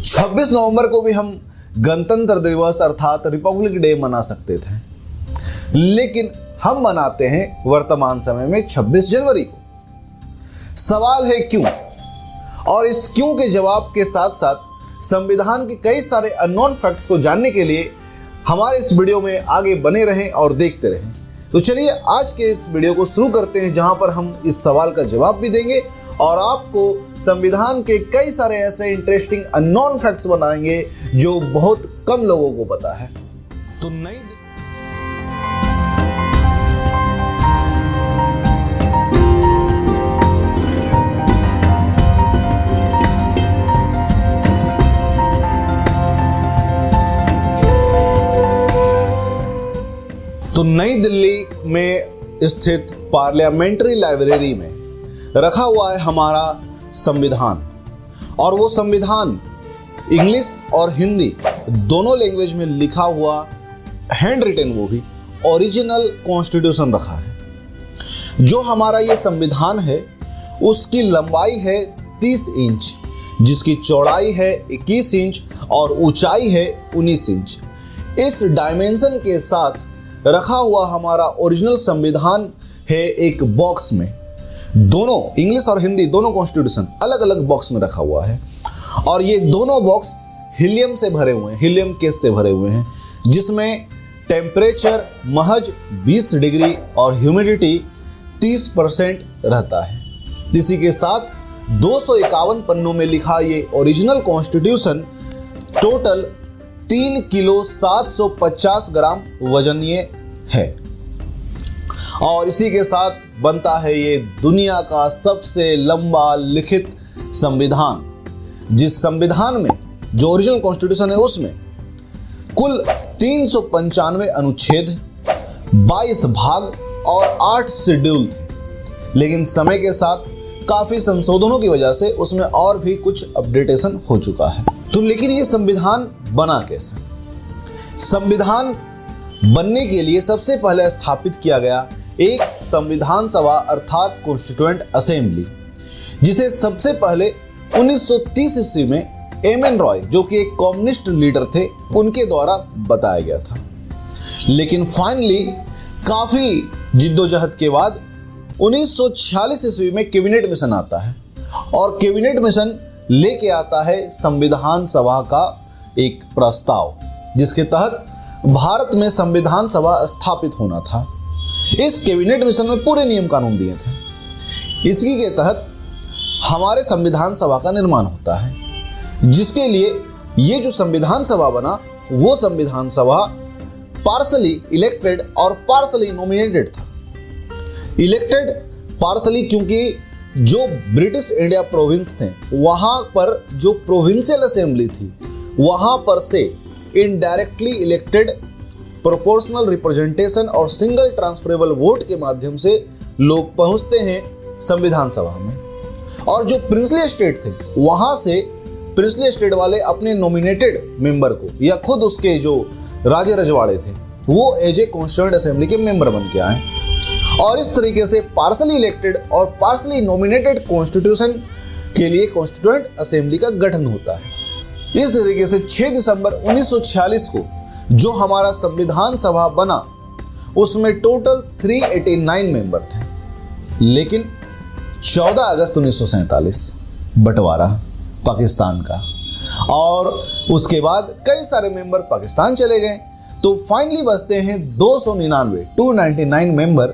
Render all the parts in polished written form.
26 नवंबर को भी हम गणतंत्र दिवस अर्थात रिपब्लिक डे मना सकते थे, लेकिन हम मनाते हैं वर्तमान समय में 26 जनवरी को। सवाल है क्यों, और इस क्यों के जवाब के साथ साथ संविधान के कई सारे अननोन फैक्ट्स को जानने के लिए हमारे इस वीडियो में आगे बने रहें और देखते रहें। तो चलिए आज के इस वीडियो को शुरू करते हैं, जहां पर हम इस सवाल का जवाब भी देंगे और आपको संविधान के कई सारे ऐसे इंटरेस्टिंग अननोन फैक्ट्स बताएंगे जो बहुत कम लोगों को पता है। तो नई दिल्ली में स्थित पार्लियामेंट्री लाइब्रेरी में रखा हुआ है हमारा संविधान, और वो संविधान इंग्लिश और हिंदी दोनों लैंग्वेज में लिखा हुआ हैंड रिटन, वो भी ओरिजिनल कॉन्स्टिट्यूशन रखा है। जो हमारा ये संविधान है उसकी लंबाई है 30 इंच, जिसकी चौड़ाई है 21 इंच और ऊंचाई है 19 इंच। इस डायमेंशन के साथ रखा हुआ हमारा ओरिजिनल संविधान है एक बॉक्स में। दोनों इंग्लिश और हिंदी दोनों कॉन्स्टिट्यूशन अलग अलग बॉक्स में रखा हुआ है, और ये दोनों बॉक्स हीलियम से भरे हुए हैं, हीलियम गैस से भरे हुए हैं, जिसमें टेम्परेचर महज 20 डिग्री और ह्यूमिडिटी 30% रहता है। इसी के साथ 251 पन्नों में लिखा ये ओरिजिनल कॉन्स्टिट्यूशन टोटल 3 किलो 750 ग्राम वजनीय है, और इसी के साथ बनता है ये दुनिया का सबसे लंबा लिखित संविधान। जिस संविधान में जो ओरिजिनल कॉन्स्टिट्यूशन है उसमें कुल 395 अनुच्छेद, 22 भाग और 8 शेड्यूल थे, लेकिन समय के साथ काफी संशोधनों की वजह से उसमें और भी कुछ अपडेटेशन हो चुका है। तो लेकिन ये संविधान बना कैसे? संविधान बनने के लिए सबसे पहले स्थापित किया गया एक संविधान सभा अर्थात कॉन्स्टिट्यूएंट असेंबली, जिसे सबसे पहले 1930 ईस्वी में एम.एन. रॉय, जो कि एक कम्युनिस्ट लीडर थे, उनके द्वारा बताया गया था। लेकिन फाइनली काफी जिद्दोजहद के बाद 1946 ईस्वी में कैबिनेट मिशन आता है, और कैबिनेट मिशन लेके आता है संविधान सभा का एक प्रस्ताव, जिसके तहत भारत में संविधान सभा स्थापित होना था। इस कैबिनेट मिशन में पूरे नियम कानून दिए थे। इसी के तहत हमारे संविधान सभा का निर्माण होता है, जिसके लिए ये जो संविधान सभा बना वो संविधान सभा पार्सली इलेक्टेड और पार्सली नॉमिनेटेड था। इलेक्टेड पार्सली क्योंकि जो ब्रिटिश इंडिया प्रोविंस थे वहाँ पर जो प्रोविंशियल असेंबली थी वहाँ पर से इनडायरेक्टली इलेक्टेड प्रोपोर्शनल रिप्रेजेंटेशन और सिंगल ट्रांसफरेबल वोट के माध्यम से लोग पहुंचते हैं संविधान सभा में, और जो प्रिंसली स्टेट थे वहां से प्रिंसली स्टेट वाले अपने नॉमिनेटेड मेंबर को या खुद उसके जो राजे रजवाड़े थे वो एज ए कॉन्स्टिट्यूएंट असेंबली के मेंबर बन के आए, और इस तरीके से पार्सली इलेक्टेड और पार्सली नॉमिनेटेड कॉन्स्टिट्यूशन के लिए कॉन्स्टिट्यूएंट असेंबली का गठन होता है। इस तरीके से 6 दिसंबर 1946 को जो हमारा संविधान सभा बना उसमें टोटल 389 मेंबर थे, लेकिन 14 अगस्त 1947 बंटवारा पाकिस्तान का, और उसके बाद कई सारे मेंबर पाकिस्तान चले गए, तो फाइनली बचते हैं 299 मेंबर,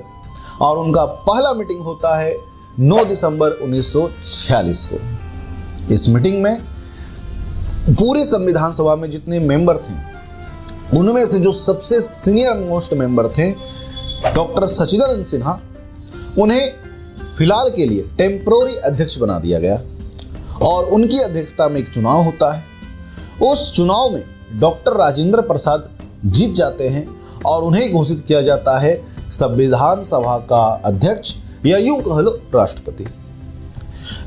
और उनका पहला मीटिंग होता है 9 दिसंबर 1946 को। इस मीटिंग में पूरी संविधान सभा में जितने मेंबर थे उनमें से जो सबसे सीनियर मोस्ट मेंबर थे डॉक्टर सचिदानंद सिन्हा, उन्हें फिलहाल के लिए टेम्पोररी अध्यक्ष बना दिया गया, और उनकी अध्यक्षता में एक चुनाव होता है। उस चुनाव में डॉक्टर राजेंद्र प्रसाद जीत जाते हैं और उन्हें घोषित किया जाता है संविधान सभा का अध्यक्ष, या यूं कह लो राष्ट्रपति।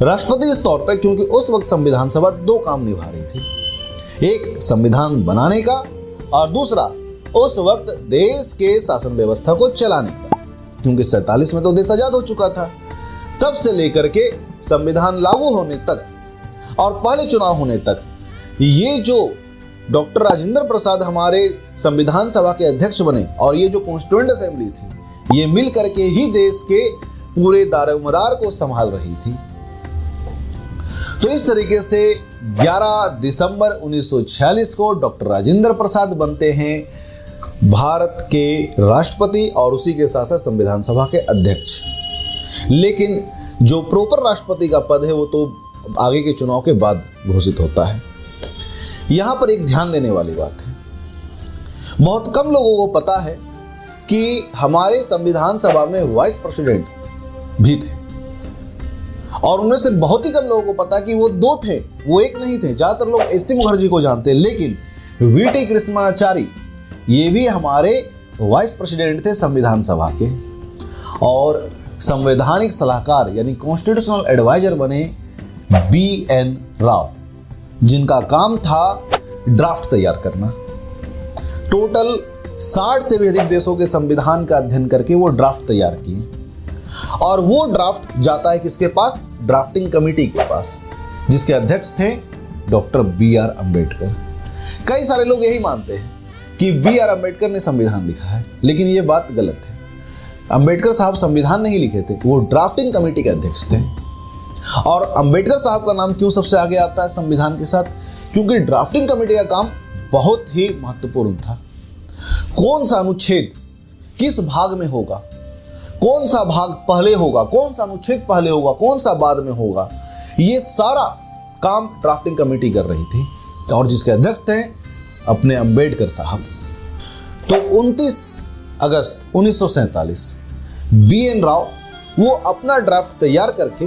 राष्ट्रपति इस तौर पर क्योंकि उस वक्त संविधान सभा 2 काम निभा रही थी, एक संविधान बनाने का और दूसरा उस वक्त देश के शासन व्यवस्था को चलाने का, क्योंकि 47 में तो देश आजाद हो चुका था। तब से लेकर के संविधान लागू होने तक और पहले चुनाव होने तक ये जो डॉक्टर राजेंद्र प्रसाद हमारे संविधान सभा के अध्यक्ष बने और ये जो कॉन्स्टिट्यूएंट असेंबली थी, ये मिल करके ही देश के पूरे दारोमदार को संभाल रही थी। तो इस तरीके से 11 दिसंबर 1946 को डॉक्टर राजेंद्र प्रसाद बनते हैं भारत के राष्ट्रपति और उसी के साथ साथ संविधान सभा के अध्यक्ष। लेकिन जो प्रॉपर राष्ट्रपति का पद है वो तो आगे के चुनाव के बाद घोषित होता है। यहाँ पर एक ध्यान देने वाली बात है, बहुत कम लोगों को पता है कि हमारे संविधान सभा में वाइस प्रेसिडेंट भी थे और उनमें से बहुत ही कम लोगों को पता कि वो 2 थे, वो एक नहीं थे। ज़्यादातर लोग एस.सी. मुखर्जी को जानते हैं, लेकिन वी.टी. कृष्णाचारी ये भी हमारे वाइस प्रेसिडेंट थे संविधान सभा के और संवैधानिक सलाहकार यानी कॉन्स्टिट्यूशनल एडवाइजर बने बी.एन. राव, जिनका काम था ड्राफ्ट तैयार करना। टोटल 60 से भी अधिक देशों के संविधान का अध्ययन करके वो ड्राफ्ट तैयार किए और वो ड्राफ्ट जाता है किसके पास? ड्राफ्टिंग कमेटी के पास, जिसके अध्यक्ष थे डॉक्टर बी.आर. अम्बेडकर। कई सारे लोग यही मानते हैं कि बी.आर. अम्बेडकर ने संविधान लिखा है, लेकिन ये बात गलत है। अम्बेडकर साहब संविधान नहीं लिखे थे, वो ड्राफ्टिंग कमेटी के अध्यक्ष थे। और अम्बेडकर साहब का नाम क्यों सबसे आगे आता है संविधान के साथ? क्योंकि ड्राफ्टिंग कमेटी का काम बहुत ही महत्वपूर्ण था। कौन सा अनुच्छेद किस भाग में होगा, कौन सा भाग पहले होगा, कौन सा अनुच्छेद पहले होगा, कौन सा बाद में होगा, ये सारा काम ड्राफ्टिंग कमेटी कर रही थी और जिसके अध्यक्ष थे अपने अम्बेडकर साहब। तो 29 अगस्त 1947 बी.एन. राव वो अपना ड्राफ्ट तैयार करके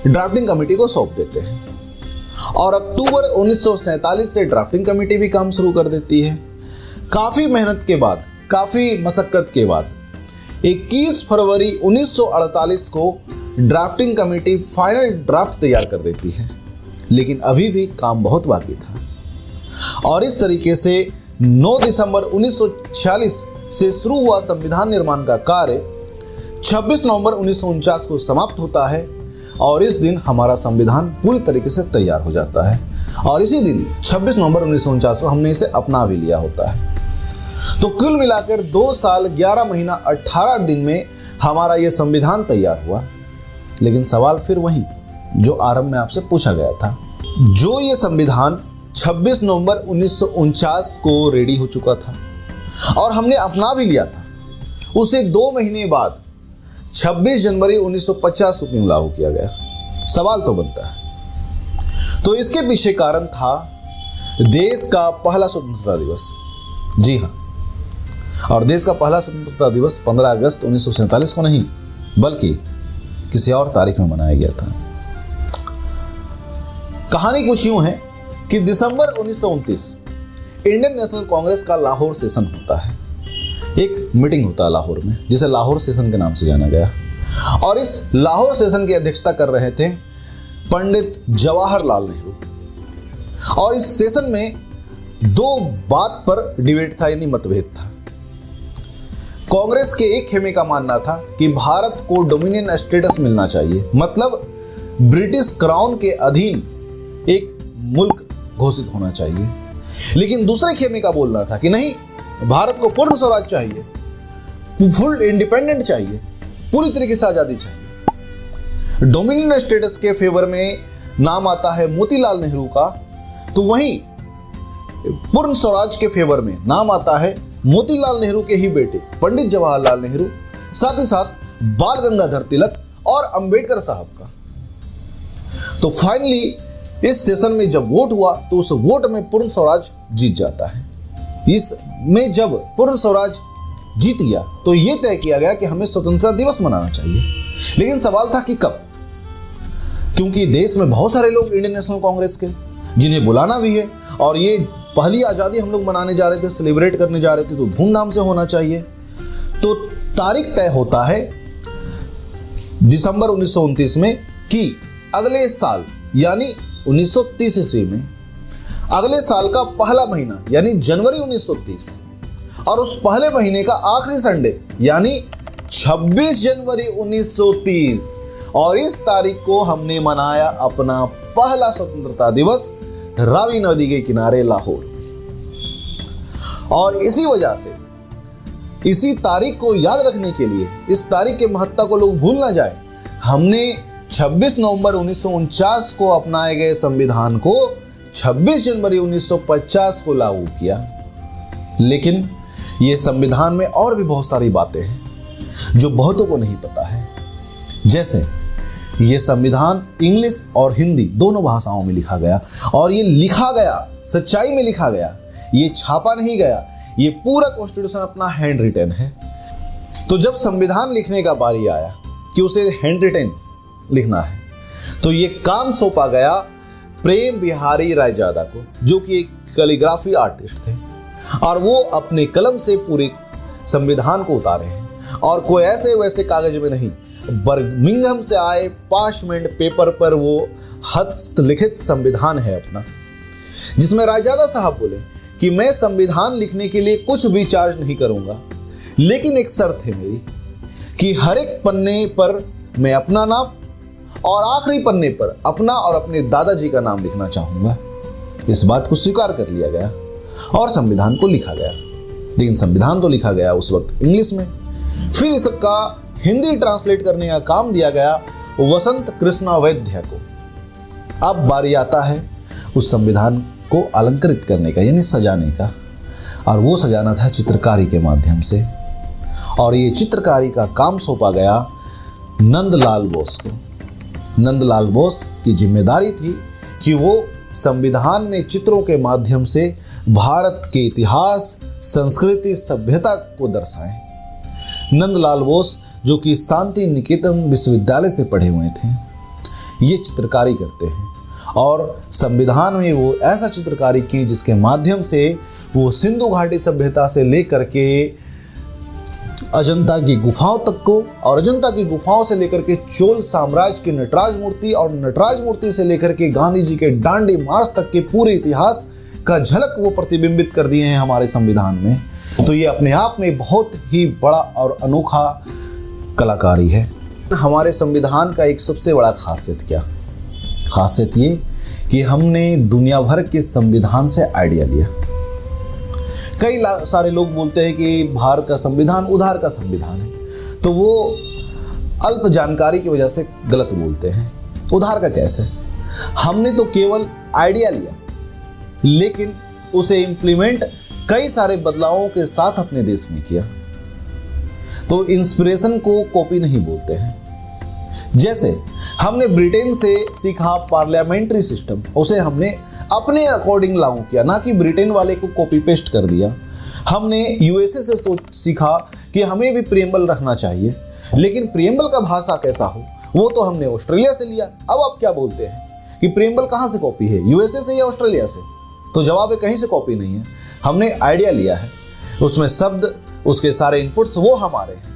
ड्राफ्टिंग कमेटी को सौंप देते हैं और अक्टूबर 1947 से ड्राफ्टिंग कमेटी भी काम शुरू कर देती है। काफ़ी मेहनत के बाद, काफ़ी मशक्क़त के बाद 21 फरवरी 1948 को ड्राफ्टिंग कमेटी फाइनल ड्राफ्ट तैयार कर देती है, लेकिन अभी भी काम बहुत बाकी था। और इस तरीके से 9 दिसंबर 1946 से शुरू हुआ संविधान निर्माण का कार्य 26 नवंबर 1949 को समाप्त होता है और इस दिन हमारा संविधान पूरी तरीके से तैयार हो जाता है और इसी दिन 26 नवंबर 1949 को हमने इसे अपना भी लिया होता है। तो कुल मिलाकर 2 साल 11 महीना 18 दिन में हमारा ये संविधान तैयार हुआ। लेकिन सवाल फिर वही जो आरंभ में आपसे पूछा गया था, जो ये संविधान 26 नवंबर 1949 को रेडी हो चुका था और हमने अपना भी लिया था, उसे 2 महीने बाद 26 जनवरी 1950 को क्यों लागू किया गया? सवाल तो बनता है। तो इसके पीछे कारण था देश का पहला स्वतंत्रता दिवस। जी हाँ, और देश का पहला स्वतंत्रता दिवस 15 अगस्त 1947 को नहीं बल्कि किसी और तारीख में मनाया गया था। कहानी कुछ यूं है कि दिसंबर 1929 इंडियन नेशनल कांग्रेस का लाहौर सेशन होता है। एक मीटिंग होता है लाहौर में, जिसे लाहौर सेशन के नाम से जाना गया और इस लाहौर सेशन की अध्यक्षता कर रहे थे पंडित जवाहरलाल नेहरू। और इस सेशन में 2 बात पर डिबेट था यानी मतभेद था। कांग्रेस के एक खेमे का मानना था कि भारत को डोमिनियन स्टेटस मिलना चाहिए, मतलब ब्रिटिश क्राउन के अधीन एक मुल्क घोषित होना चाहिए। लेकिन दूसरे खेमे का बोलना था कि नहीं, भारत को पूर्ण स्वराज चाहिए, फुल इंडिपेंडेंट चाहिए, पूरी तरीके से आजादी चाहिए। डोमिनियन स्टेटस के फेवर में नाम आता है मोतीलाल नेहरू का, तो वहीं पूर्ण स्वराज के फेवर में नाम आता है मोतीलाल नेहरू के ही बेटे पंडित जवाहरलाल नेहरू, साथ ही साथ बाल गंगाधर तिलक और अंबेडकर साहब का। तो फाइनली इस सेशन में जब वोट हुआ तो उस वोट में पूर्ण स्वराज जीत जाता है। इसमें जब पूर्ण स्वराज जीत गया तो यह तय किया गया कि हमें स्वतंत्रता दिवस मनाना चाहिए। लेकिन सवाल था कि कब, क्योंकि देश में बहुत सारे लोग इंडियन नेशनल कांग्रेस के जिन्हें बुलाना भी है और ये पहली आज़ादी हम लोग मनाने जा रहे थे, सेलिब्रेट करने जा रहे थे, तो धूमधाम से होना चाहिए। तो तारीख तय होता है दिसंबर 1929 में कि अगले साल यानी 1930 ईस्वी में अगले साल का पहला महीना यानी जनवरी 1930 और उस पहले महीने का आखिरी संडे यानी 26 जनवरी 1930 और इस तारीख को हमने मनाया अपना पहला स्वतंत्रता दिवस रावी नदी के किनारे लाहौर। और इसी वजह से इसी तारीख को याद रखने के लिए, इस तारीख के महत्ता को लोग भूल ना जाए, हमने 26 नवंबर 1949 को अपनाए गए संविधान को 26 जनवरी 1950 को लागू किया। लेकिन ये संविधान में और भी बहुत सारी बातें हैं जो बहुतों को नहीं पता है। जैसे ये संविधान इंग्लिश और हिंदी दोनों भाषाओं में लिखा गया, और ये लिखा गया, सच्चाई में लिखा गया, ये छापा नहीं गया, ये पूरा कॉन्स्टिट्यूशन अपना हैंड रिटन है। तो जब संविधान लिखने का बारी आया कि उसे हैंड रिटन लिखना है, तो ये काम सौंपा गया प्रेम बिहारी रायजादा को, जो कि एक कैलीग्राफी आर्टिस्ट थे, और वो अपने कलम से पूरे संविधान को उतारे हैं। और कोई ऐसे वैसे कागज में नहीं, बर्मिंघम से आए पार्चमेंट पेपर पर वो हस्तलिखित संविधान है अपना, जिसमें रायजादा साहब बोले कि मैं संविधान लिखने के लिए कुछ भी चार्ज नहीं करूंगा, लेकिन एक शर्त है मेरी कि हर एक पन्ने पर मैं अपना नाम और आखिरी पन्ने पर अपना और अपने दादाजी का नाम लिखना चाहूंगा। इस बात को स्वीकार कर लिया गया और संविधान को लिखा गया। लेकिन संविधान तो लिखा गया उस वक्त इंग्लिश में, फिर इसका हिंदी ट्रांसलेट करने का काम दिया गया वसंत कृष्णा वैद्य को। अब बारी आता है उस संविधान को अलंकृत करने का, यानी सजाने का, और वो सजाना था चित्रकारी के माध्यम से। और ये चित्रकारी का काम सौंपा गया नंदलाल बोस को। नंदलाल बोस की जिम्मेदारी थी कि वो संविधान में चित्रों के माध्यम से भारत के इतिहास, संस्कृति, सभ्यता को दर्शाएं। नंदलाल बोस जो कि शांति निकेतन विश्वविद्यालय से पढ़े हुए थे, ये चित्रकारी करते हैं, और संविधान में वो ऐसा चित्रकारी की जिसके माध्यम से वो सिंधु घाटी सभ्यता से लेकर के अजंता की गुफाओं तक को, और अजंता की गुफाओं से लेकर के चोल साम्राज्य की नटराज मूर्ति, और नटराज मूर्ति से लेकर के गांधी जी के डांडी मार्च तक के पूरे इतिहास का झलक वो प्रतिबिंबित कर दिए हैं हमारे संविधान में। तो ये अपने आप में बहुत ही बड़ा और अनोखा कलाकारी है। हमारे संविधान का एक सबसे बड़ा खासियत क्या? खासियत ये कि हमने दुनिया भर के संविधान से आइडिया लिया। कई सारे लोग बोलते हैं कि भारत का संविधान उधार का संविधान है, तो वो अल्प जानकारी की वजह से गलत बोलते हैं। उधार का कैसे? हमने तो केवल आइडिया लिया, लेकिन उसे इम्प्लीमेंट कई सारे बदलावों के साथ अपने देश में किया। तो इंस्पिरेशन को कॉपी नहीं बोलते हैं। जैसे हमने ब्रिटेन से सीखा पार्लियामेंट्री सिस्टम, उसे हमने अपने अकॉर्डिंग लागू किया, ना कि ब्रिटेन वाले को कॉपी पेस्ट कर दिया। हमने यूएसए से सीखा कि हमें भी प्रियम्बल रखना चाहिए, लेकिन प्रियम्बल का भाषा कैसा हो वो तो हमने ऑस्ट्रेलिया से लिया। अब आप क्या बोलते हैं कि प्रियम्बल कहाँ से कॉपी है, यूएसए से या ऑस्ट्रेलिया से? तो जवाब है कहीं से कॉपी नहीं है, हमने आइडिया लिया है। उसमें शब्द, उसके सारे इनपुट्स वो हमारे हैं।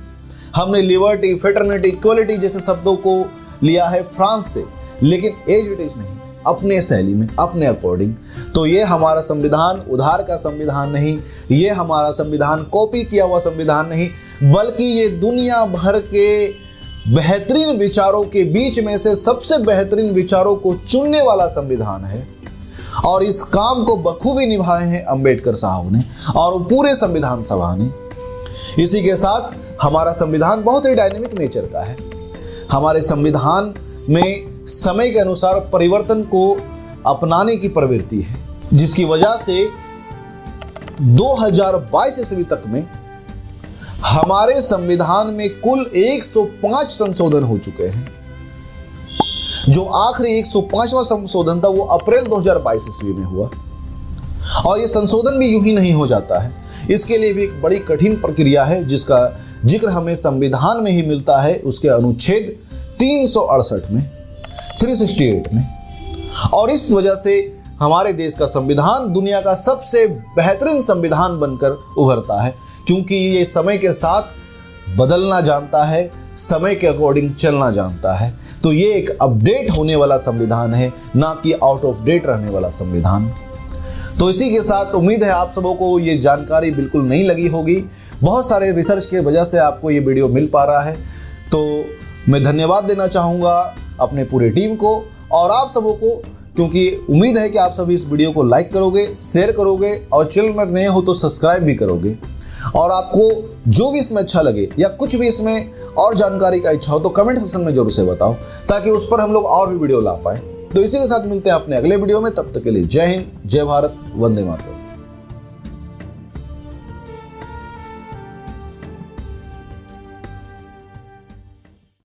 हमने लिबर्टी, फ्रेटर्निटी, इक्वलिटी जैसे शब्दों को लिया है फ्रांस से, लेकिन एज इट इज नहीं, अपने शैली में, अपने अकॉर्डिंग। तो ये हमारा संविधान उधार का संविधान नहीं, ये हमारा संविधान कॉपी किया हुआ संविधान नहीं, बल्कि ये दुनिया भर के बेहतरीन विचारों के बीच में से सबसे बेहतरीन विचारों को चुनने वाला संविधान है। और इस काम को बखूबी निभाए हैं अंबेडकर साहब ने और पूरे संविधान सभा ने। इसी के साथ हमारा संविधान बहुत ही डायनेमिक नेचर का है। हमारे संविधान में समय के अनुसार परिवर्तन को अपनाने की प्रवृत्ति है, जिसकी वजह से 2022 ईस्वी तक में हमारे संविधान में कुल 105 संशोधन हो चुके हैं। जो आखिरी 105वां संशोधन था वो अप्रैल 2022 ईस्वी में हुआ। और ये संशोधन भी यूं ही नहीं हो जाता है, इसके लिए भी एक बड़ी कठिन प्रक्रिया है, जिसका जिक्र हमें संविधान में ही मिलता है, उसके अनुच्छेद 368 में, 368 में। और इस वजह से हमारे देश का संविधान दुनिया का सबसे बेहतरीन संविधान बनकर उभरता है, क्योंकि ये समय के साथ बदलना जानता है, समय के अकॉर्डिंग चलना जानता है। तो ये एक अपडेट होने वाला संविधान है, ना कि आउट ऑफ डेट रहने वाला संविधान। तो इसी के साथ उम्मीद है आप सबों को ये जानकारी बिल्कुल नहीं लगी होगी। बहुत सारे रिसर्च के वजह से आपको ये वीडियो मिल पा रहा है, तो मैं धन्यवाद देना चाहूँगा अपने पूरे टीम को और आप सबों को क्योंकि उम्मीद है कि आप सभी इस वीडियो को लाइक करोगे, शेयर करोगे और चैनल में नए हो तो सब्सक्राइब भी करोगे। और आपको जो भी इसमें अच्छा लगे या कुछ भी इसमें और जानकारी का इच्छा हो तो कमेंट सेक्शन में जरूर से बताओ, ताकि उस पर हम लोग और भी वीडियो ला पाए। तो इसी के साथ मिलते हैं अपने अगले वीडियो में, तब तक के लिए जय हिंद, जय भारत, वंदे मातरम।